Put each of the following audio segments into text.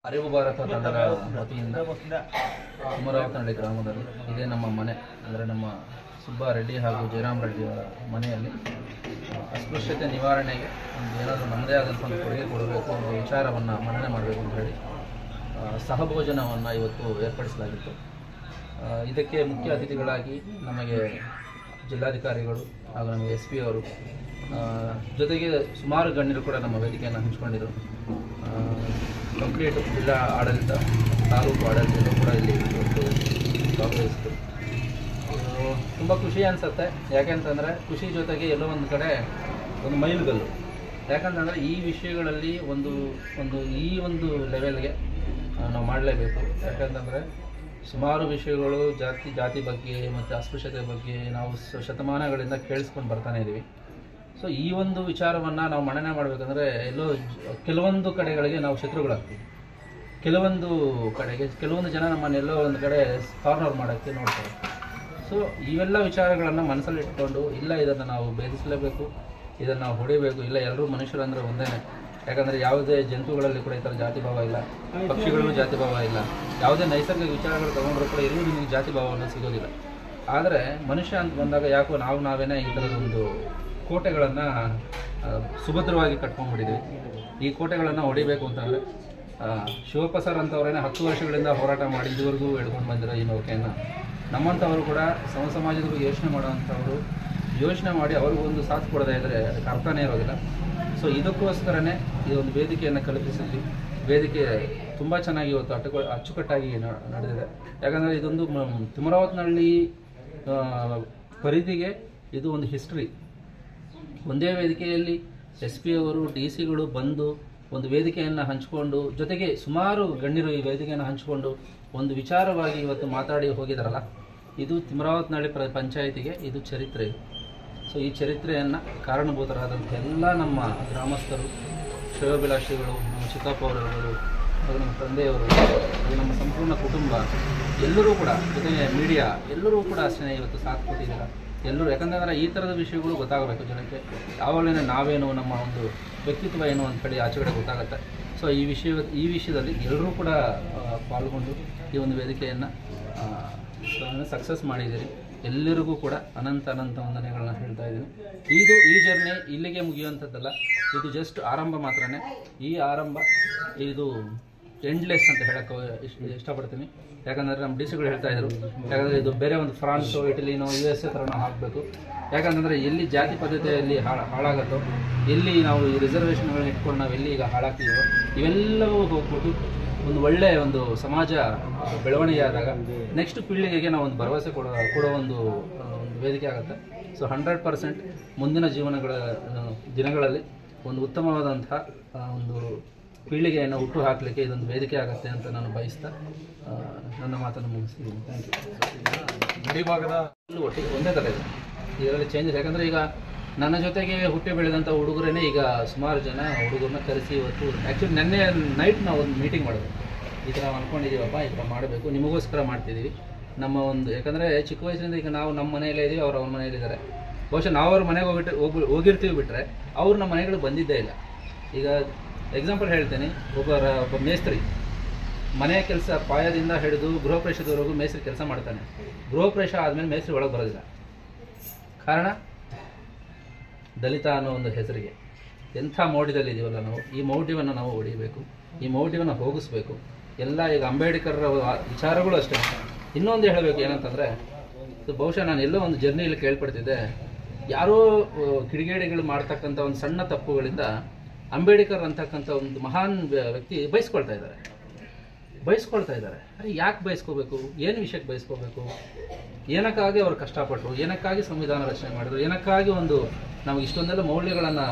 ಅರಿವು ಭಾರತ ತಂಡದ ವತಿಯಿಂದ ಕುಮರಾವತನಹಳ್ಳಿ ಗ್ರಾಮದಲ್ಲಿ ಇದೇ ನಮ್ಮ ಮನೆ ಅಂದರೆ ನಮ್ಮ ಸುಬ್ಬಾರೆಡ್ಡಿ ಹಾಗೂ ಜಯರಾಮ್ ರೆಡ್ಡಿಯವರ ಮನೆಯಲ್ಲಿ ಅಸ್ಪೃಶ್ಯತೆ ನಿವಾರಣೆಗೆ ಒಂದು ಏನಾದರೂ ನಮ್ಮದೇ ಆದಂಥ ಒಂದು ಕೊಡುಗೆ ಕೊಡಬೇಕು ಒಂದು ವಿಚಾರವನ್ನು ಮನನೆ ಮಾಡಬೇಕು ಅಂತ ಹೇಳಿ ಸಹಭೋಜನವನ್ನು ಇವತ್ತು ಏರ್ಪಡಿಸಲಾಗಿತ್ತು. ಇದಕ್ಕೆ ಮುಖ್ಯ ಅತಿಥಿಗಳಾಗಿ ನಮಗೆ ಜಿಲ್ಲಾಧಿಕಾರಿಗಳು ಹಾಗೂ ನಮಗೆ SP ಅವರು ಜೊತೆಗೆ ಸುಮಾರು ಗಣ್ಯರು ಕೂಡ ನಮ್ಮ ವೇದಿಕೆಯನ್ನು ಹಂಚಿಕೊಂಡಿದ್ದರು. ಕಂಪ್ಲೀಟ್ ಜಿಲ್ಲಾ ಆಡಳಿತ, ತಾಲೂಕು ಆಡಳಿತ ಕೂಡ ಇಲ್ಲಿ ಭಾಗವಹಿಸಿತು. ತುಂಬ ಖುಷಿ ಅನಿಸುತ್ತೆ. ಯಾಕೆಂತಂದರೆ ಖುಷಿ ಜೊತೆಗೆ ಎಲ್ಲೋ ಒಂದು ಕಡೆ ಒಂದು ಮೈಲುಗಲ್ಲು. ಯಾಕಂತಂದರೆ ಈ ವಿಷಯಗಳಲ್ಲಿ ಈ ಒಂದು ಲೆವೆಲ್ಗೆ ನಾವು ಮಾಡಲೇಬೇಕು. ಯಾಕಂತಂದರೆ ಸುಮಾರು ವಿಷಯಗಳು ಜಾತಿ ಬಗ್ಗೆ ಮತ್ತು ಅಸ್ಪೃಶ್ಯತೆ ಬಗ್ಗೆ ನಾವು ಶತಮಾನಗಳಿಂದ ಕೇಳಿಸ್ಕೊಂಡು ಬರ್ತಾನೆ ಇದ್ದೀವಿ. ಸೊ ಈ ಒಂದು ವಿಚಾರವನ್ನು ನಾವು ಮನನೆ ಮಾಡಬೇಕಂದ್ರೆ ಎಲ್ಲೋ ಕೆಲವೊಂದು ಕಡೆಗಳಿಗೆ ನಾವು ಶತ್ರುಗಳಾಗ್ತೀವಿ, ಕೆಲವೊಂದು ಜನ ನಮ್ಮನ್ನೆಲ್ಲೋ ಒಂದು ಕಡೆ ಕಾರ್ನರ್ ಮಾಡೋಕ್ಕೆ ನೋಡ್ತಾರೆ. ಸೊ ಇವೆಲ್ಲ ವಿಚಾರಗಳನ್ನು ಮನಸ್ಸಲ್ಲಿ ಇಟ್ಕೊಂಡು ಇಲ್ಲ ಇದನ್ನು ನಾವು ಭೇದಿಸಲೇಬೇಕು, ಇದನ್ನು ನಾವು ಹೊಡಿಬೇಕು. ಇಲ್ಲ ಎಲ್ಲರೂ ಮನುಷ್ಯರಂದರೆ ಒಂದೇ. ಯಾಕಂದರೆ ಯಾವುದೇ ಜಂತುಗಳಲ್ಲಿ ಕೂಡ ಈ ಥರ ಜಾತಿ ಭಾವ ಇಲ್ಲ, ಪಕ್ಷಿಗಳಲ್ಲೂ ಜಾತಿ ಭಾವ ಇಲ್ಲ, ಯಾವುದೇ ನೈಸರ್ಗಿಕ ವಿಚಾರಗಳು ತಗೊಂಡ್ರೂ ಕೂಡ ಇರುವುದು ನಿಮಗೆ ಜಾತಿ ಭಾವವನ್ನು ಸಿಗೋದಿಲ್ಲ. ಆದರೆ ಮನುಷ್ಯ ಅಂತ ಬಂದಾಗ ಯಾಕೋ ನಾವೇನೇ ಈ ಥರದ ಒಂದು ಕೋಟೆಗಳನ್ನು ಸುಭದ್ರವಾಗಿ ಕಟ್ಕೊಂಡ್ಬಿಟ್ಟಿದ್ದೀವಿ. ಈ ಕೋಟೆಗಳನ್ನು ಹೊಡಿಬೇಕು ಅಂತಂದರೆ ಶಿವಪ್ಪ ಸರ್ ಅಂತವರೇನೆ 10 ವರ್ಷಗಳಿಂದ ಹೋರಾಟ ಮಾಡಿ ಇದುವರೆಗೂ ಹೇಳ್ಕೊಂಡು ಬಂದಿರೋ ಈ ನೌಕೆಯನ್ನು ನಮ್ಮಂಥವರು ಕೂಡ ಸಮಾಜದ ಬಗ್ಗೆ ಯೋಚನೆ ಮಾಡಿ ಅವ್ರಿಗೊಂದು ಸಾಥ್ ಕೊಡದೇ ಇದ್ದರೆ ಅದಕ್ಕೆ ಅರ್ಥನೇ ಇರೋದಿಲ್ಲ. ಸೊ ಇದಕ್ಕೋಸ್ಕರನೇ ಈ ಒಂದು ವೇದಿಕೆಯನ್ನು ಕಲ್ಪಿಸಿದ್ವಿ. ವೇದಿಕೆ ತುಂಬ ಚೆನ್ನಾಗಿ ಇವತ್ತು ಅಚ್ಚುಕಟ್ಟಾಗಿ ನಡೆದಿದೆ. ಯಾಕಂದರೆ ಇದೊಂದು ತಿಮರಾವತನಹಳ್ಳಿ ಪರಿಧಿಗೆ ಇದು ಒಂದು ಹಿಸ್ಟ್ರಿ. ಒಂದೇ ವೇದಿಕೆಯಲ್ಲಿ SP ಅವರು DC ಗಳು ಬಂದು ಒಂದು ವೇದಿಕೆಯನ್ನು ಹಂಚಿಕೊಂಡು, ಜೊತೆಗೆ ಸುಮಾರು ಗಣ್ಯರು ಈ ವೇದಿಕೆಯನ್ನು ಹಂಚಿಕೊಂಡು ಒಂದು ವಿಚಾರವಾಗಿ ಇವತ್ತು ಮಾತಾಡಿ ಹೋಗಿದಾರಲ್ಲ, ಇದು ತಿಮರಾವತನಹಳ್ಳಿ ಪಂಚಾಯಿತಿಗೆ ಇದು ಚರಿತ್ರೆ. ಸೊ ಈ ಚರಿತ್ರೆಯನ್ನು ಕಾರಣಭೂತರಾದಂಥ ಎಲ್ಲ ನಮ್ಮ ಗ್ರಾಮಸ್ಥರು, ಶ್ರೇಯೋಭಿಲಾಷಿಗಳು, ನಮ್ಮ ಚಿಕ್ಕಪ್ಪ ಅವರವರು, ಹಾಗೂ ನಮ್ಮ ತಂದೆಯವರು, ಹಾಗೂ ನಮ್ಮ ಸಂಪೂರ್ಣ ಕುಟುಂಬ ಎಲ್ಲರೂ ಕೂಡ, ಜೊತೆಗೆ ಮೀಡಿಯಾ ಎಲ್ಲರೂ ಕೂಡ ಅಷ್ಟೇ ಇವತ್ತು ಸಾಥ್ ಕೊಟ್ಟಿದ್ದಾರೆ ಎಲ್ಲರೂ. ಯಾಕಂತಂದರೆ ಈ ಥರದ ವಿಷಯಗಳು ಗೊತ್ತಾಗಬೇಕು ಜನಕ್ಕೆ. ಯಾವಾಗಲೇ ನಾವೇನು, ನಮ್ಮ ಒಂದು ವ್ಯಕ್ತಿತ್ವ ಏನು ಅಂತ ಹೇಳಿ ಆಚೆಗಡೆ ಗೊತ್ತಾಗುತ್ತೆ. ಸೊ ಈ ವಿಷಯದಲ್ಲಿ ಎಲ್ಲರೂ ಕೂಡ ಪಾಲ್ಗೊಂಡು ಈ ಒಂದು ವೇದಿಕೆಯನ್ನು ಸಕ್ಸಸ್ ಮಾಡಿದ್ದೀರಿ. ಎಲ್ಲರಿಗೂ ಕೂಡ ಅನಂತ ವಂದನೆಗಳನ್ನ ಹೇಳ್ತಾ ಇದ್ದೀನಿ. ಈ ಜರ್ನಿ ಇಲ್ಲಿಗೆ ಮುಗಿಯುವಂಥದ್ದಲ್ಲ, ಇದು ಜಸ್ಟ್ ಆರಂಭ ಮಾತ್ರನೇ. ಈ ಆರಂಭ ಇದು ಎಂಡ್ಲೆಸ್ ಅಂತ ಹೇಳೋಕ್ಕೆ ಇಷ್ಟಪಡ್ತೀನಿ. ಯಾಕಂದರೆ ನಮ್ಮ DC ಗಳು ಹೇಳ್ತಾ ಇದ್ರು, ಯಾಕಂದರೆ ಇದು ಬೇರೆ ಒಂದು ಫ್ರಾನ್ಸು, ಇಟಲಿನೋ, USA ಥರನೋ ಹಾಕಬೇಕು. ಯಾಕಂತಂದರೆ ಎಲ್ಲಿ ಜಾತಿ ಪದ್ಧತಿಯಲ್ಲಿ ಹಾಳಾಗತ್ತೋ, ಎಲ್ಲಿ ನಾವು ಈ ರಿಸರ್ವೇಷನ್ಗಳನ್ನ ಇಟ್ಕೊಂಡು ನಾವು ಎಲ್ಲಿ ಈಗ ಹಾಳಾಗ್ತೀವೋ, ಇವೆಲ್ಲವೂ ಹೋಗ್ಬಿಟ್ಟು ಒಂದು ಒಳ್ಳೆಯ ಒಂದು ಸಮಾಜ ಬೆಳವಣಿಗೆ ಆದಾಗ ನೆಕ್ಸ್ಟ್ ಪೀಳಿಗೆಗೆ ನಾವು ಒಂದು ಭರವಸೆ ಕೊಡೋ ಒಂದು ವೇದಿಕೆ ಆಗುತ್ತೆ. ಸೊ 100% ಮುಂದಿನ ದಿನಗಳಲ್ಲಿ ಒಂದು ಉತ್ತಮವಾದಂಥ ಒಂದು ಪೀಳಿಗೆಯನ್ನು ಹುಟ್ಟು ಹಾಕಲಿಕ್ಕೆ ಇದೊಂದು ವೇದಿಕೆ ಆಗುತ್ತೆ ಅಂತ ನಾನು ಬಯಸ್ತಾ ನನ್ನ ಮಾತನ್ನು ಮುಗಿಸ್ತೀನಿ. Thank you. ಗಡಿಭಾಗದ ಒಟ್ಟಿಗೆ ಒಂದೇ ಥರ ಇದೆ, ಇದರಲ್ಲಿ ಚೇಂಜಸ್. ಯಾಕಂದರೆ ಈಗ ನನ್ನ ಜೊತೆಗೆ ಹುಟ್ಟಿ ಬೆಳೆದಂಥ ಹುಡುಗರೇ ಈಗ ಸುಮಾರು ಜನ ಹುಡುಗರನ್ನ ಕರೆಸಿ ಇವತ್ತು ಆ್ಯಕ್ಚುಲಿ ನೆನ್ನೆ ನೈಟ್ ನಾವು ಒಂದು ಮೀಟಿಂಗ್ ಮಾಡಿದ್ವಿ. ಈ ಥರ ಅಂದ್ಕೊಂಡಿದ್ದೀವಪ್ಪ, ಈ ಥರ ಮಾಡಬೇಕು, ನಿಮಗೋಸ್ಕರ ಮಾಡ್ತಿದ್ದೀವಿ. ನಮ್ಮ ಒಂದು ಯಾಕಂದರೆ ಚಿಕ್ಕ ವಯಸ್ಸಿನಿಂದ ಈಗ ನಾವು ನಮ್ಮ ಮನೆಯಲ್ಲೇ ಇದ್ದೀವಿ, ಅವ್ರು ಅವ್ರ ಮನೆಯಲ್ಲಿದ್ದಾರೆ. ಬಹುಶಃ ನಾವು ಅವ್ರ ಮನೆಗೆ ಹೋಗಿರ್ತೀವಿ ಬಿಟ್ಟರೆ ಅವ್ರು ನಮ್ಮ ಮನೆಗಳು ಬಂದಿದ್ದೇ ಇಲ್ಲ. ಈಗ ಎಕ್ಸಾಂಪಲ್ ಹೇಳ್ತೇನೆ, ಒಬ್ಬ ಮೇಸ್ತ್ರಿ ಮನೆಯ ಕೆಲಸ ಪಾಯದಿಂದ ಹಿಡಿದು ಗೃಹ ಪ್ರವೇಶದವರೆಗೂ ಮೇಸ್ತ್ರಿ ಕೆಲಸ ಮಾಡ್ತಾನೆ. ಗೃಹ ಪ್ರವೇಶ ಆದಮೇಲೆ ಮೇಸ್ತ್ರಿ ಒಳಗೆ ಬರೋದಿಲ್ಲ. ಕಾರಣ ದಲಿತ ಅನ್ನೋ ಒಂದು ಹೆಸರಿಗೆ. ಎಂಥ ಮೌಢ್ಯದಲ್ಲಿ ಇದೀವಲ್ಲ ನಾವು, ಈ ಮೌಢ್ಯವನ್ನು ನಾವು ಹೊಡಿಬೇಕು, ಈ ಮೌಢ್ಯವನ್ನು ಹೋಗಿಸ್ಬೇಕು. ಎಲ್ಲ ಈಗ ಅಂಬೇಡ್ಕರ್ ವಿಚಾರಗಳು ಅಷ್ಟೇ. ಇನ್ನೊಂದು ಹೇಳಬೇಕು ಏನಂತಂದರೆ, ಬಹುಶಃ ನಾನು ಎಲ್ಲೋ ಒಂದು ಜರ್ನಿಯಲ್ಲಿ ಕೇಳ್ಪಡ್ತಿದ್ದೆ, ಯಾರೋ ಕಿಡಿಗೇಡಿಗಳು ಮಾಡ್ತಕ್ಕಂಥ ಒಂದು ಸಣ್ಣ ತಪ್ಪುಗಳಿಂದ ಅಂಬೇಡ್ಕರ್ ಅಂತಕ್ಕಂಥ ಒಂದು ಮಹಾನ್ ವ್ಯಕ್ತಿ ಬಯಸ್ಕೊಳ್ತಾ ಇದ್ದಾರೆ. ಅರೆ ಯಾಕೆ ಬಯಸ್ಕೋಬೇಕು? ಏನು ವಿಷಯಕ್ಕೆ ಬಯಸ್ಕೋಬೇಕು? ಏನಕ್ಕಾಗಿ ಅವ್ರು ಕಷ್ಟಪಟ್ಟರು, ಏನಕ್ಕಾಗಿ ಸಂವಿಧಾನ ರಚನೆ ಮಾಡಿದ್ರು, ಏನಕ್ಕಾಗಿ ಒಂದು ನಮಗೆ ಇಷ್ಟೊಂದೆಲ್ಲ ಮೌಲ್ಯಗಳನ್ನು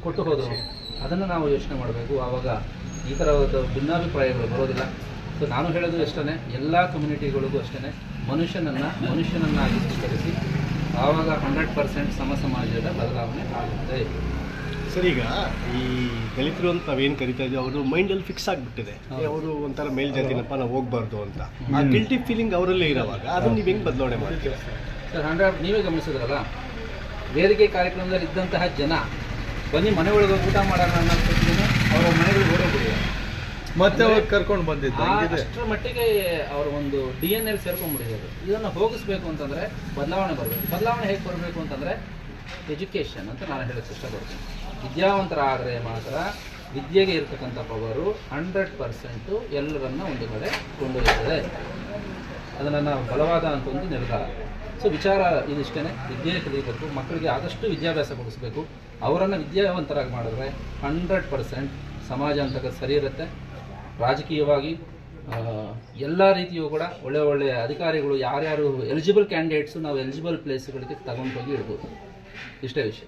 ಕೊಟ್ಟು ಹೋದರು, ಅದನ್ನು ನಾವು ಯೋಚನೆ ಮಾಡಬೇಕು. ಆವಾಗ ಈ ಥರದ ಭಿನ್ನಾಭಿಪ್ರಾಯಗಳು ಬರೋದಿಲ್ಲ. ಸೊ ನಾನು ಹೇಳೋದು ಅಷ್ಟೇ, ಎಲ್ಲ ಕಮ್ಯುನಿಟಿಗಳಿಗೂ ಅಷ್ಟೇ, ಮನುಷ್ಯನನ್ನಾಗಿ ಸ್ವೀಕರಿಸಿ ಆವಾಗ 100% ಸಮಾಜದ ಬದಲಾವಣೆ ಆಗುತ್ತೆ. ಸರ್, ಈಗ ಈ ದಲಿತರು ಅಂತ ನಾವೇನು ಕರಿತಾ ಇದ್ದೀವಿ, ಅವರು ಮೈಂಡಲ್ಲಿ ಫಿಕ್ಸ್ ಆಗಿಬಿಟ್ಟಿದೆ, ಅವರು ಒಂಥರ ಮೇಲ್ಜಾತಿನಪ್ಪ ನಾವು ಹೋಗ್ಬಾರ್ದು ಅಂತ. ಆ ಗಿಲ್ಟಿ ಫೀಲಿಂಗ್ ಅವರಲ್ಲೇ ಇರೋವಾಗ ಅದನ್ನು ನೀವು ಹೆಂಗೆ ಬದಲಾವಣೆ ಮಾಡ್ತೀರಾ ಸರ್? 100 ನೀವೇ ಗಮನಿಸಿದ್ರಲ್ಲ, ವೇದಿಕೆ ಕಾರ್ಯಕ್ರಮದಲ್ಲಿ ಇದ್ದಂತಹ ಜನ ಬನ್ನಿ ಮನೆ ಒಳಗೆ ಊಟ ಮಾಡೋಣ ಅನ್ನೋದಕ್ಕೆ ಅವರ ಮನೆಗಳಿಗೆ ಓಡೋಗ್ಬಿಟ್ಟಿದ್ದಾರೆ. ಮತ್ತೆ ಅವ್ರು ಕರ್ಕೊಂಡು ಬಂದಿದ್ದು ಅಷ್ಟರ ಮಟ್ಟಿಗೆ ಅವರ ಒಂದು DNA ಸೇರ್ಕೊಂಡ್ಬಿಟ್ಟಿದ್ದಾರೆ. ಇದನ್ನು ಹೋಗಿಸ್ಬೇಕು ಅಂತಂದ್ರೆ ಬದಲಾವಣೆ ಬರಬೇಕು. ಬದಲಾವಣೆ ಹೇಗೆ ಬರಬೇಕು ಅಂತಂದ್ರೆ ಎಜುಕೇಷನ್ ಅಂತ ನಾನು ಹೇಳಕ್ಕೆ ಇಷ್ಟಪಡ್ತೀನಿ. ವಿದ್ಯಾವಂತರಾದರೆ ಮಾತ್ರ ವಿದ್ಯೆಗೆ ಇರ್ತಕ್ಕಂಥ ಪವರು 100% ಎಲ್ಲರನ್ನ ಒಂದು ಕಡೆ ಕೊಂಡೊಯ್ಯುತ್ತದೆ. ಅದು ನನ್ನ ಬಲವಾದ ಅಂತ ಒಂದು ನಿರ್ಧಾರ. ಸೊ ವಿಚಾರ ಇದಿಷ್ಟೇ, ವಿದ್ಯೆ ಕಲಿಯಬೇಕು, ಮಕ್ಕಳಿಗೆ ಆದಷ್ಟು ವಿದ್ಯಾಭ್ಯಾಸ ಕೊಡಿಸ್ಬೇಕು. ಅವರನ್ನು ವಿದ್ಯಾವಂತರಾಗಿ ಮಾಡಿದ್ರೆ 100% ಸಮಾಜ ಅಂತ ಸರಿ ಇರುತ್ತೆ. ರಾಜಕೀಯವಾಗಿ ಎಲ್ಲ ರೀತಿಯೂ ಕೂಡ ಒಳ್ಳೆಯ ಅಧಿಕಾರಿಗಳು ಯಾರ್ಯಾರು ಎಲಿಜಿಬಲ್ ಕ್ಯಾಂಡಿಡೇಟ್ಸು ನಾವು ಎಲಿಜಿಬಲ್ ಪ್ಲೇಸ್ಗಳಿಗೆ ತಗೊಂಡೋಗಿ ಇಡ್ಬೋದು. ಇಷ್ಟೇ ವಿಷಯ.